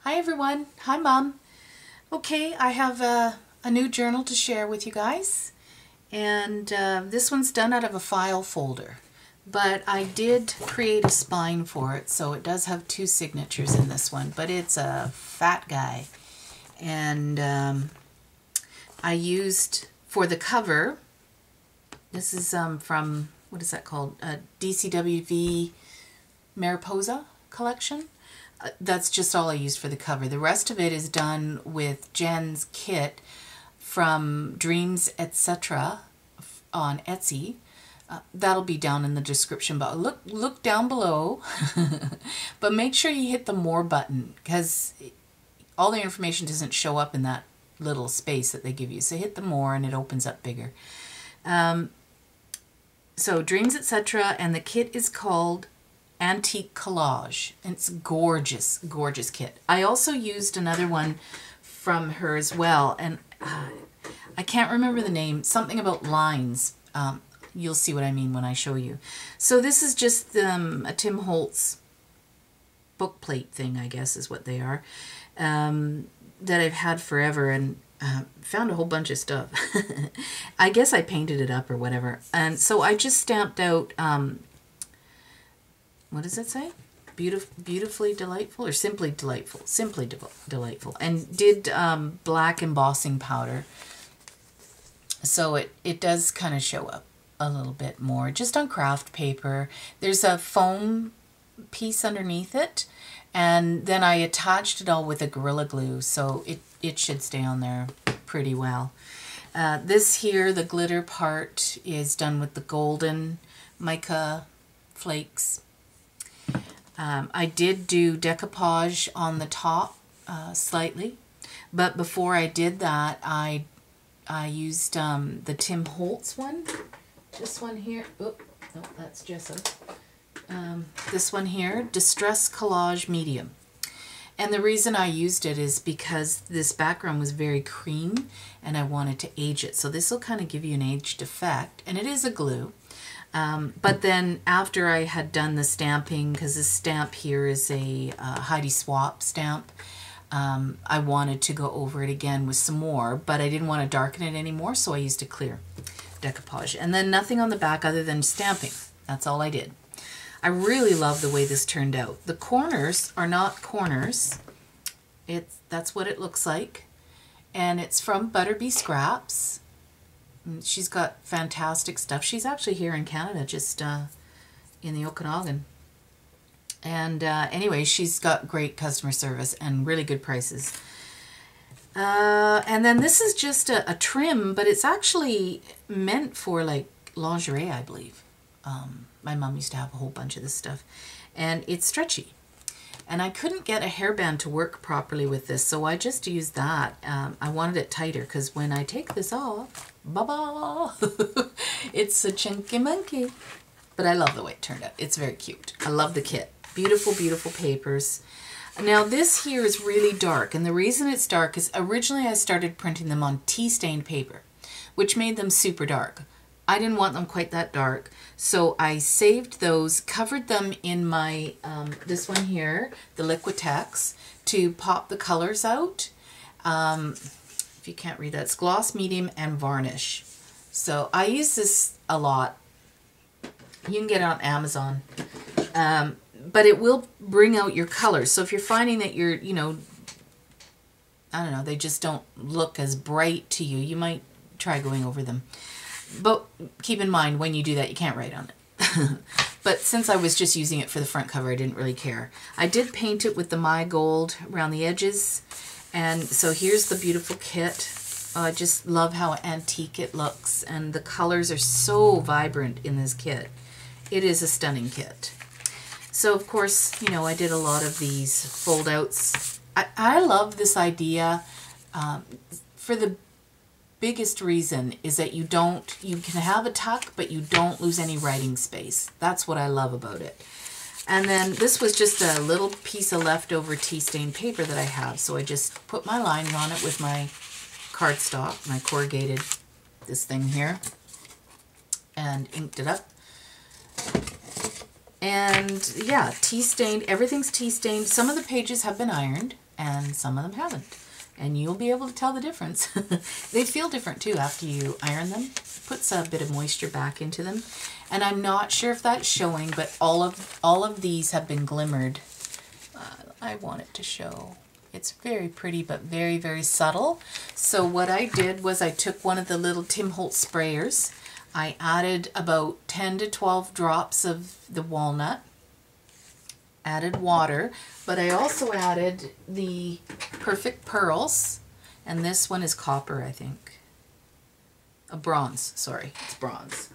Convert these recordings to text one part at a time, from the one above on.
Hi everyone. Hi Mom. Okay, I have a new journal to share with you guys, and this one's done out of a file folder, but I did create a spine for it, so it does have two signatures in this one, but it's a fat guy. And I used, for the cover, this is from, what is that called? DCWV Mariposa collection. That's just all I used for the cover. The rest of it is done with Jen's kit from Dreams Etc. on Etsy. That'll be down in the description box. Look down below, but make sure you hit the more button because all the information doesn't show up in that little space that they give you. So hit the more and it opens up bigger. So Dreams Etc. and the kit is called Antique Collage. It's gorgeous, gorgeous kit. I also used another one from her as well, and I can't remember the name. Something about lines. You'll see what I mean when I show you. So this is just a Tim Holtz book plate thing, I guess is what they are, that I've had forever, and found a whole bunch of stuff. I guess I painted it up or whatever. And so I just stamped out what does it say? Beautifully delightful, or simply delightful? Simply delightful. And did black embossing powder. So it does kind of show up a little bit more. Just on craft paper. There's a foam piece underneath it. And then I attached it all with a Gorilla Glue. So it should stay on there pretty well. This here, the glitter part, is done with the golden mica flakes. I did do decoupage on the top slightly, but before I did that, I used the Tim Holtz one. This one here. Oh, no, that's gesso. This one here, Distress Collage Medium. And the reason I used it is because this background was very cream, and I wanted to age it. So this will kind of give you an aged effect, and it is a glue. But then after I had done the stamping, because this stamp here is a Heidi Swapp stamp, I wanted to go over it again with some more, but I didn't want to darken it anymore, so I used a clear decoupage. And then nothing on the back other than stamping. That's all I did. I really love the way this turned out. The corners are not corners. That's what it looks like. And it's from Butterbee Scraps. She's got fantastic stuff. She's actually here in Canada, just in the Okanagan. And anyway, she's got great customer service and really good prices. And then this is just a trim, but it's actually meant for like lingerie, I believe. My mom used to have a whole bunch of this stuff. And it's stretchy. And I couldn't get a hairband to work properly with this, so I just used that. I wanted it tighter because when I take this off, ba-ba, it's a chunky monkey. But I love the way it turned out. It's very cute. I love the kit. Beautiful, beautiful papers. Now this here is really dark, and the reason it's dark is originally I started printing them on tea-stained paper, which made them super dark. I didn't want them quite that dark, so I saved those, covered them in my, this one here, the Liquitex, to pop the colors out. If you can't read that, it's gloss, medium, and varnish. So I use this a lot. You can get it on Amazon. But it will bring out your colors. So if you're finding that you're, you know, I don't know, they just don't look as bright to you, you might try going over them. But keep in mind, when you do that, you can't write on it. But since I was just using it for the front cover, I didn't really care. I did paint it with the My Gold around the edges. And so here's the beautiful kit. I just love how antique it looks. And the colors are so vibrant in this kit. It is a stunning kit. So, of course, you know, I did a lot of these fold-outs. I love this idea for the biggest reason is that you can have a tuck, but you don't lose any writing space. That's what I love about it. And then this was just a little piece of leftover tea-stained paper that I have. So I just put my lines on it with my cardstock, my corrugated, this thing here, and inked it up. And yeah, tea-stained, everything's tea-stained. Some of the pages have been ironed, and some of them haven't. And you'll be able to tell the difference. They feel different too after you iron them. Puts a bit of moisture back into them. And I'm not sure if that's showing, but all of these have been glimmered. I want it to show. It's very pretty, but very, very subtle. So what I did was I took one of the little Tim Holtz sprayers. I added about 10 to 12 drops of the walnut. Added water, but I also added the Perfect Pearls, and this one is copper, I think. A bronze, sorry, it's bronze.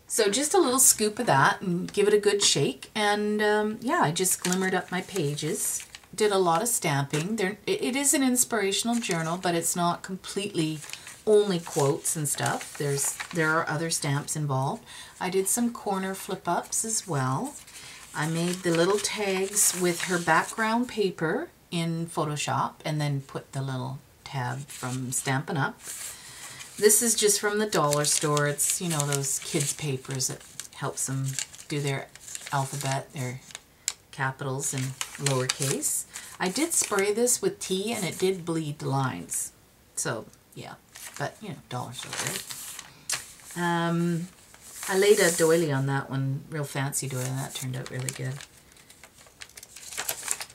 So just a little scoop of that and give it a good shake, and yeah, I just glimmered up my pages. Did a lot of stamping. It is an inspirational journal, but it's not completely only quotes and stuff. There are other stamps involved. I did some corner flip-ups as well. I made the little tags with her background paper in Photoshop and then put the little tab from Stampin' Up. This is just from the dollar store. It's, you know, those kids' papers that helps them do their alphabet, their capitals and lowercase. I did spray this with tea and it did bleed the lines. So, yeah, but, you know, dollar store, right? I laid a doily on that one, real fancy doily, and that turned out really good.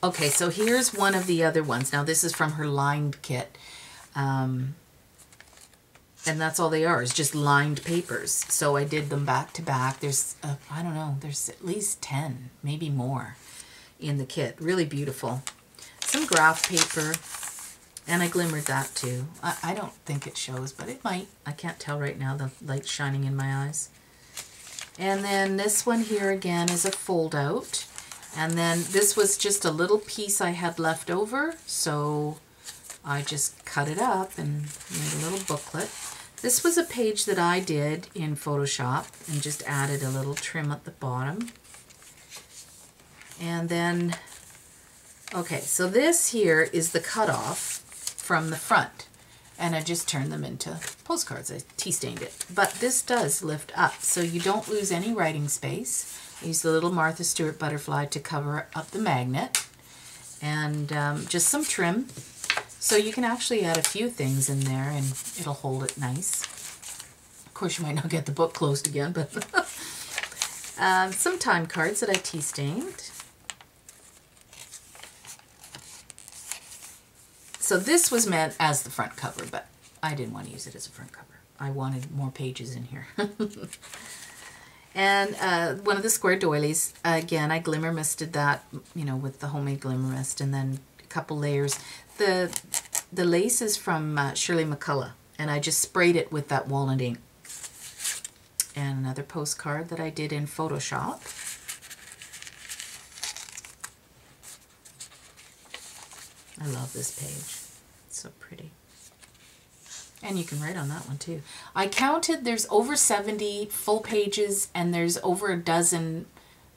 Okay, so here's one of the other ones. Now this is from her lined kit. And that's all they are, is just lined papers. So I did them back to back. There's, I don't know, there's at least 10, maybe more in the kit. Really beautiful. Some graph paper, and I glimmered that too. I don't think it shows, but it might. I can't tell right now, the light's shining in my eyes. And then this one here again is a fold out. And then this was just a little piece I had left over, so I just cut it up and made a little booklet. This was a page that I did in Photoshop and just added a little trim at the bottom. And then, okay, so this here is the cutoff from the front. And I just turned them into postcards. I tea stained it. But this does lift up, so you don't lose any writing space. I used the little Martha Stewart butterfly to cover up the magnet. And just some trim. So you can actually add a few things in there and it'll hold it nice. Of course, you might not get the book closed again, but some time cards that I tea stained. So this was meant as the front cover, but I didn't want to use it as a front cover. I wanted more pages in here. And one of the square doilies, again, I glimmer misted that, you know, with the homemade glimmer mist, and then a couple layers. The lace is from Shirley McCullough, and I just sprayed it with that walnut ink. And another postcard that I did in Photoshop. I love this page. It's so pretty. And you can write on that one too. I counted, there's over 70 full pages and there's over a dozen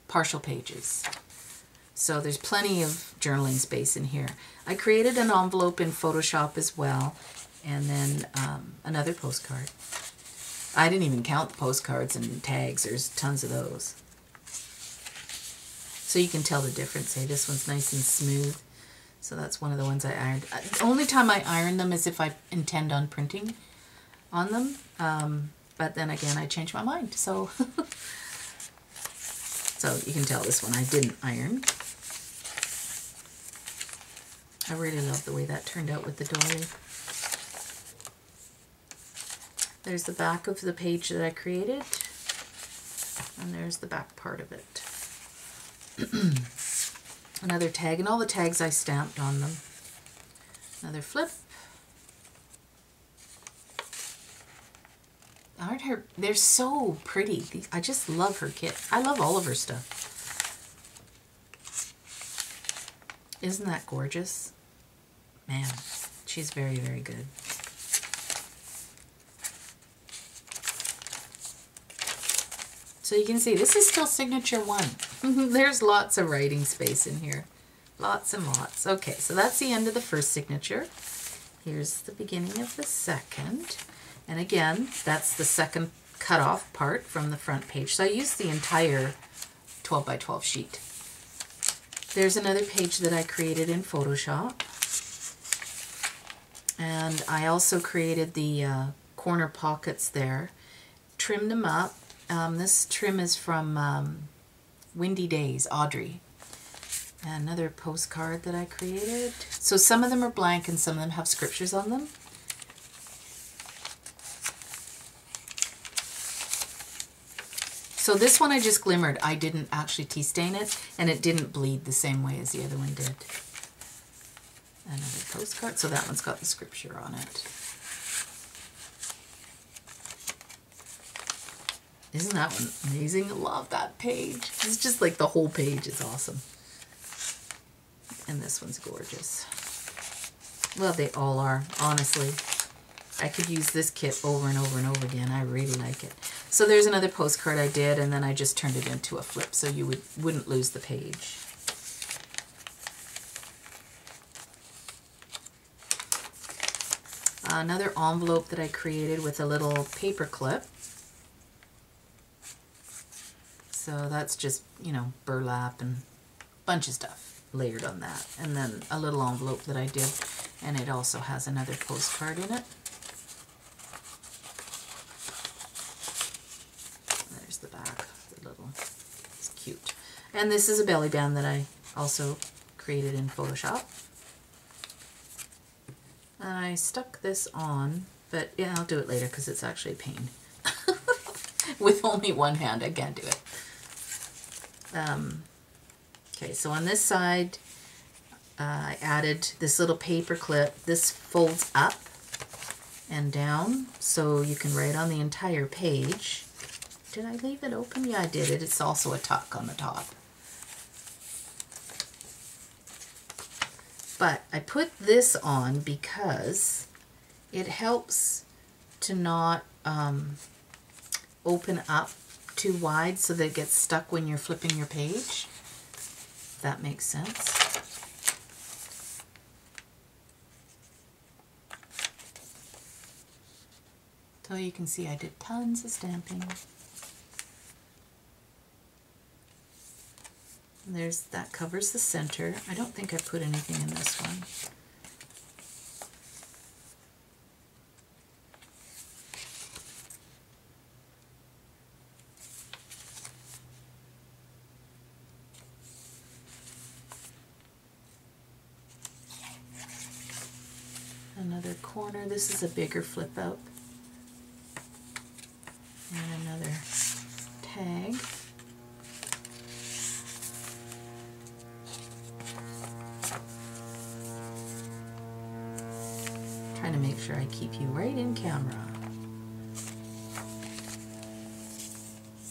partial pages. So there's plenty of journaling space in here. I created an envelope in Photoshop as well, and then another postcard. I didn't even count the postcards and tags. There's tons of those. So you can tell the difference. Hey, this one's nice and smooth. So that's one of the ones I ironed. The only time I iron them is if I intend on printing on them. But then again, I change my mind. So, so you can tell this one I didn't iron. I really love the way that turned out with the doily. There's the back of the page that I created. And there's the back part of it. Another tag, and all the tags I stamped on them. Another flip. Aren't her, they're so pretty. I just love her kit. I love all of her stuff. Isn't that gorgeous? Man, she's very, very good. So you can see this is still signature 1. There's lots of writing space in here. Lots and lots. Okay, so that's the end of the first signature. Here's the beginning of the second. And again, that's the second cutoff part from the front page. So I used the entire 12 by 12 sheet. There's another page that I created in Photoshop. And I also created the corner pockets there. Trimmed them up. This trim is from Windy Days, Audrey. Another postcard that I created. So some of them are blank and some of them have scriptures on them. So this one I just glimmered. I didn't actually tea stain it, and it didn't bleed the same way as the other one did. Another postcard. So that one's got the scripture on it. Isn't that one amazing? I love that page. It's just like the whole page is awesome. And this one's gorgeous. Well, they all are, honestly. I could use this kit over and over and over again. I really like it. So there's another postcard I did, and then I just turned it into a flip so you wouldn't lose the page. Another envelope that I created with a little paper clip. So that's just, you know, burlap and a bunch of stuff layered on that. And then a little envelope that I did, and it also has another postcard in it. There's the back, the little, it's cute. And this is a belly band that I also created in Photoshop. And I stuck this on, but yeah, I'll do it later because it's actually a pain. With only one hand, I can't do it. Okay, so on this side, I added this little paper clip. This folds up and down, so you can write on the entire page. Did I leave it open? Yeah, I did it. It's also a tuck on the top. But I put this on because it helps to not open up too wide so that it gets stuck when you're flipping your page. If that makes sense. So you can see I did tons of stamping. And there's, that covers the center. I don't think I put anything in this one. Another corner. This is a bigger flip out. And another tag. Trying to make sure I keep you right in camera.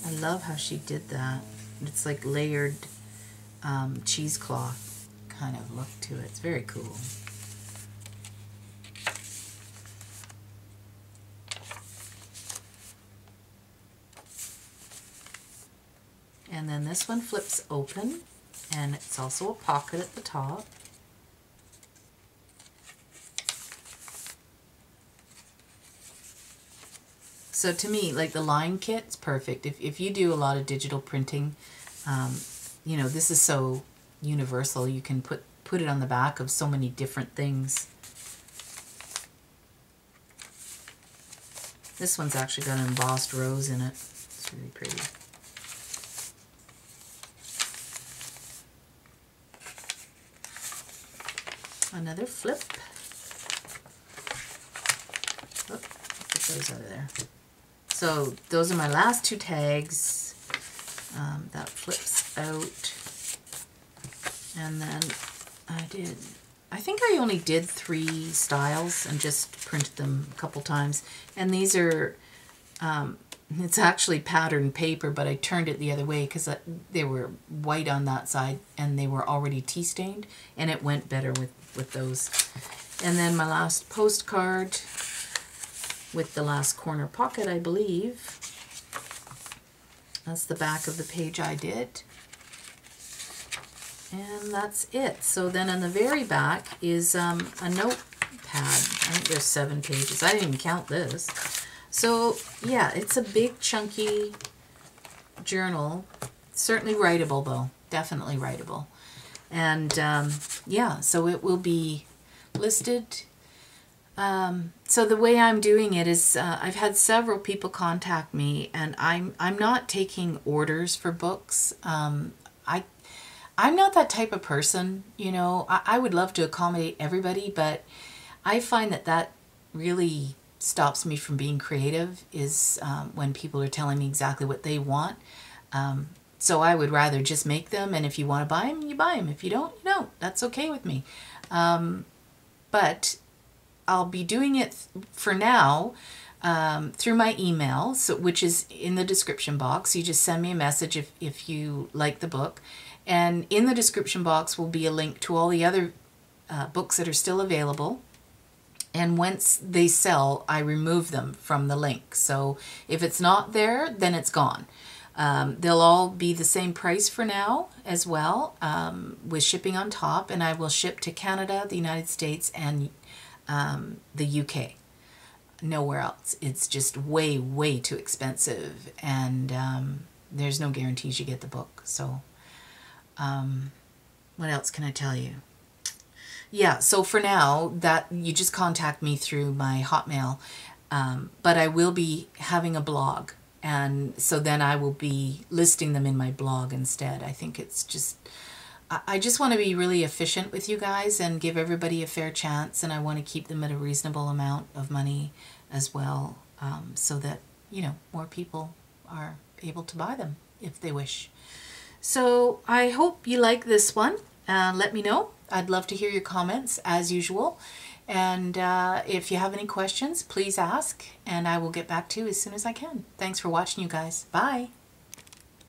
I love how she did that. It's like layered cheesecloth kind of look to it. It's very cool. And then this one flips open, and it's also a pocket at the top. So to me, like the line kit is perfect. If you do a lot of digital printing, you know, this is so universal. You can put it on the back of so many different things. This one's actually got an embossed rose in it. It's really pretty. Another flip. Oh, get those out of there. So those are my last two tags. That flips out. And then I think I only did 3 styles and just printed them a couple times. And these are, it's actually patterned paper, but I turned it the other way because they were white on that side and they were already tea stained, and it went better with those. And then my last postcard with the last corner pocket, I believe. That's the back of the page I did. And that's it. So then on the very back is a notepad. I think there's 7 pages. I didn't even count this. So yeah, it's a big chunky journal. Certainly writable though. Definitely writable. And yeah, so it will be listed. So the way I'm doing it is I've had several people contact me, and I'm not taking orders for books. I'm not that type of person, you know. I would love to accommodate everybody, but I find that really stops me from being creative is when people are telling me exactly what they want. So I would rather just make them, and if you want to buy them, you buy them. If you don't, you don't. That's okay with me. But I'll be doing it for now through my email, so, which is in the description box. You just send me a message if you like the book. And in the description box will be a link to all the other books that are still available. And once they sell, I remove them from the link. So if it's not there, then it's gone. They'll all be the same price for now as well, with shipping on top. And I will ship to Canada, the United States, and the UK. Nowhere else. It's just way, way too expensive. And there's no guarantees you get the book. So what else can I tell you? Yeah, so for now, that you just contact me through my Hotmail, but I will be having a blog, and so then I will be listing them in my blog instead. I think it's just, I just want to be really efficient with you guys and give everybody a fair chance, and I want to keep them at a reasonable amount of money as well, so that, you know, more people are able to buy them if they wish. So I hope you like this one. Let me know. I'd love to hear your comments as usual. And if you have any questions, please ask, and I will get back to you as soon as I can. Thanks for watching, you guys. Bye.